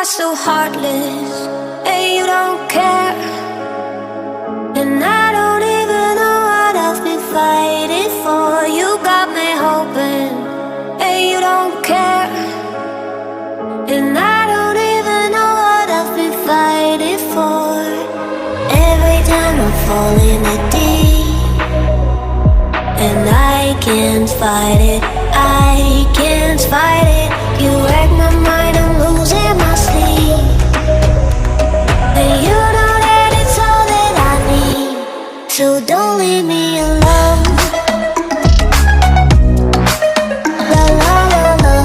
are so heartless, and you don't care. And I don't even know what I've been fighting for. You got me hoping, and you don't care. And I don't even know what I've been fighting for. Every time I'm falling in deep, and I can't fight it, I can't fight it. You wreck my mind, I'm losing my sleep. And you know that it's all that I need, so don't leave me alone. La la la la,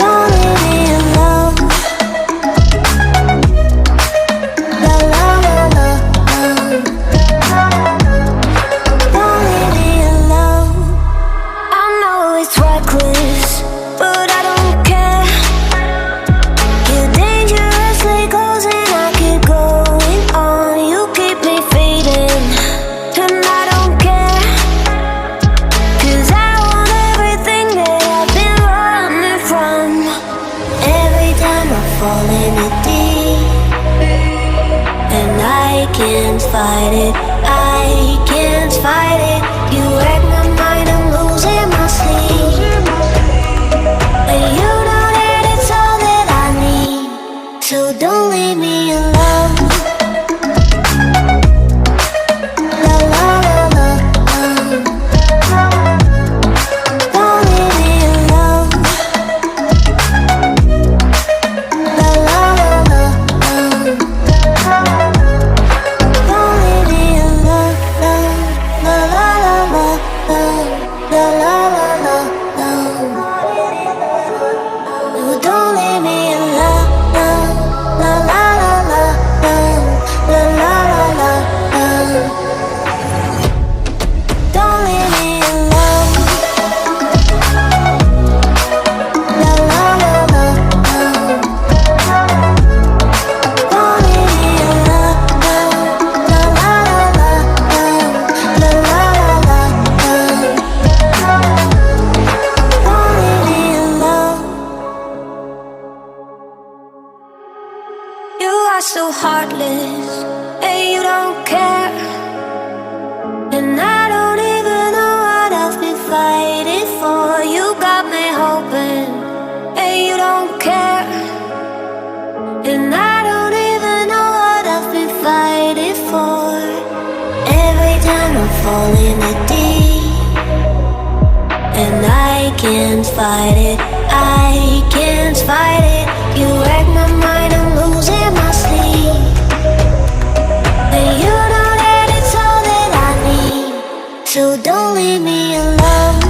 don't leave me alone. La la la la, don't leave me alone. I know it's reckless, but I don't care. You're dangerously close and I keep going on. You keep me fading, and I don't care. 'Cause I want everything that I've been running from. Every time I fall in it deep, and I can't fight it, I can't fight it. You wreck my mind, I'm losing my sleep. And you know that it's all that I need, so don't leave me alone. La la la la, don't leave me alone. La la la la, don't leave me alone. La la la la, la la la la, no, don't leave me alone. La la la la, la la la la, don't leave me alone. La la la la, don't leave me alone. La la la la, la la la la, don't leave me alone. You are so heartless, and you don't care. And I don't even know what I've been fighting for. You got me hoping, and you don't care. And I don't even know what I've been fighting for. Every time I'm falling in deep, and I can't fight it, I can't fight it. You wreck my mind, I'm losing my sleep. And you know that it's all that I need, so don't leave me alone.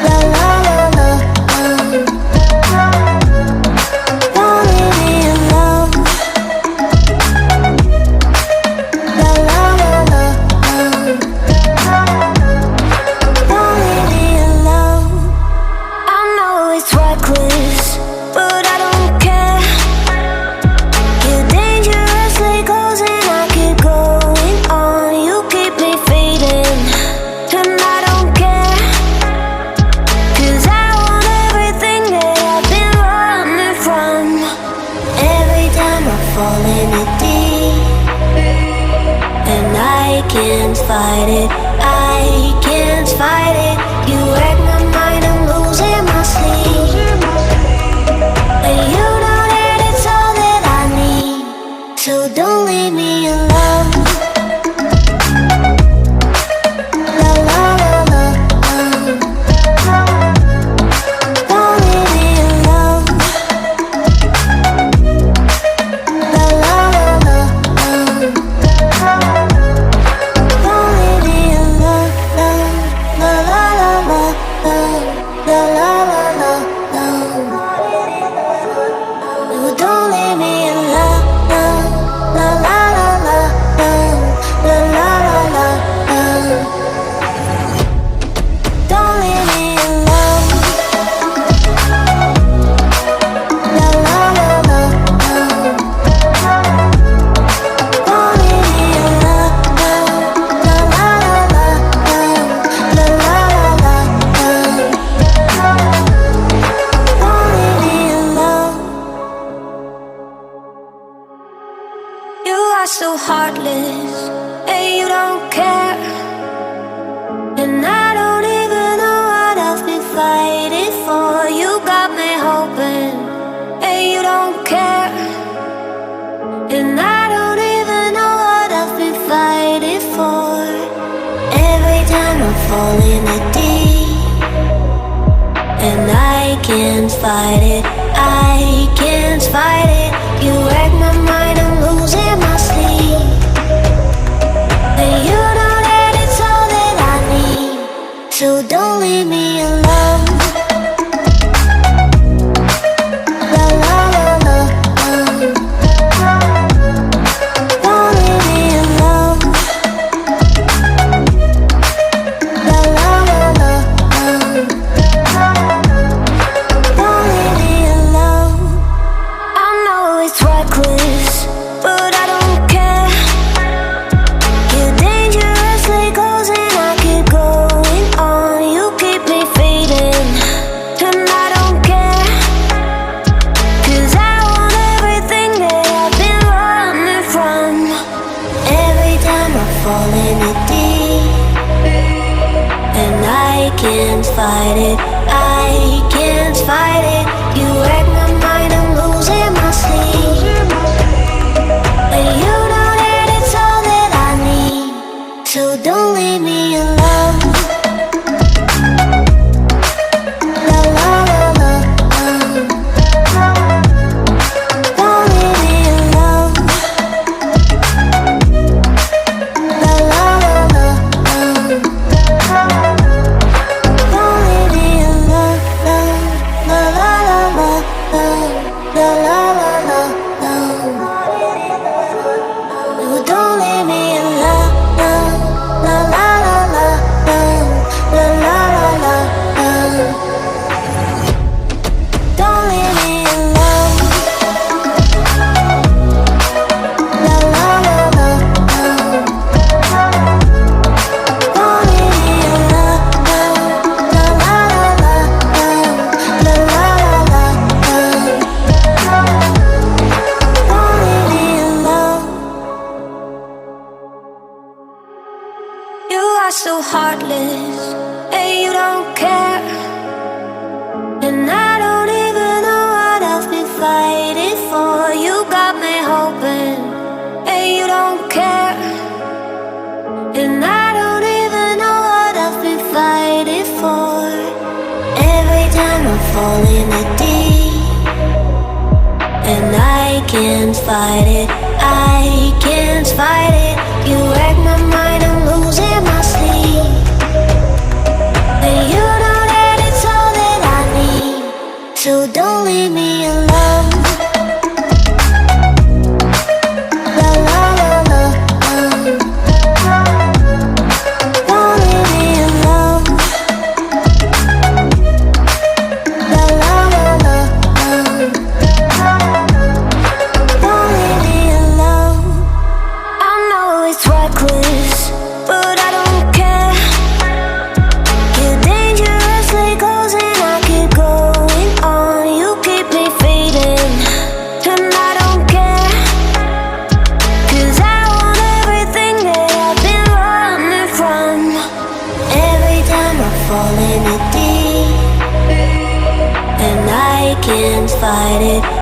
La la la la, don't leave me alone. La la la la, don't leave me alone. I know it's reckless, but I don't care. You're dangerously close and I keep going on. You keep me fading, and I don't care. 'Cause I want everything that I've been running from. Every time I fall in it deep, and I can't fight it, I can't fight it. You wreck my mind, I'm losing my sleep. And you know that it's all that I need, so don't leave me alone. La la la la, don't leave me alone. La la la la, don't leave me alone. La heartless, and you don't care. And I don't even know what I've been fighting for. You got me hoping, and you don't care. And I don't even know what I've been fighting for. Every time I fall in the deep, and I can't fight it, I can't fight it. You wreck my mind, I'm losing my sleep. And you know that it's all that I need, so don't leave me alone. La la la la, don't leave me alone. La la la la, don't leave me alone. I know it's reckless, but I don't care. You're dangerously close and I keep going on. You keep me fading, and I don't care. 'Cause I want everything that I've been running from. Every time I fall in it deep, and I can't fight it, I can't fight it. You wreck my mind, I'm losing my sleep. And you know that it's all that I need, so don't leave me alone. La la la la, don't leave me alone. La la la la, don't leave me alone. La la la la, la la la la, no, don't leave me alone. La la la la, la la la la, don't leave me alone. La la la la, don't leave me alone. La la la la, la la la la, don't leave me alone. You are so heartless, and you don't care. And I don't even know what I've been fighting for. You got me hoping, and you don't care. And I don't even know what I've been fighting for. Every time I fall in the deep, and I can't fight it, I can't fight it. You wreck my mind, I'm losing my sleep. And you know that it's all that I need, so don't leave me alone. La la la la, don't leave me alone. La la la la, don't leave me alone. I know it's reckless, but I don't care. You're dangerously close and I keep going on. You keep me fading, and I don't care. 'Cause I want everything that I've been running from. Every time I fall in it deep, and I can't fight it.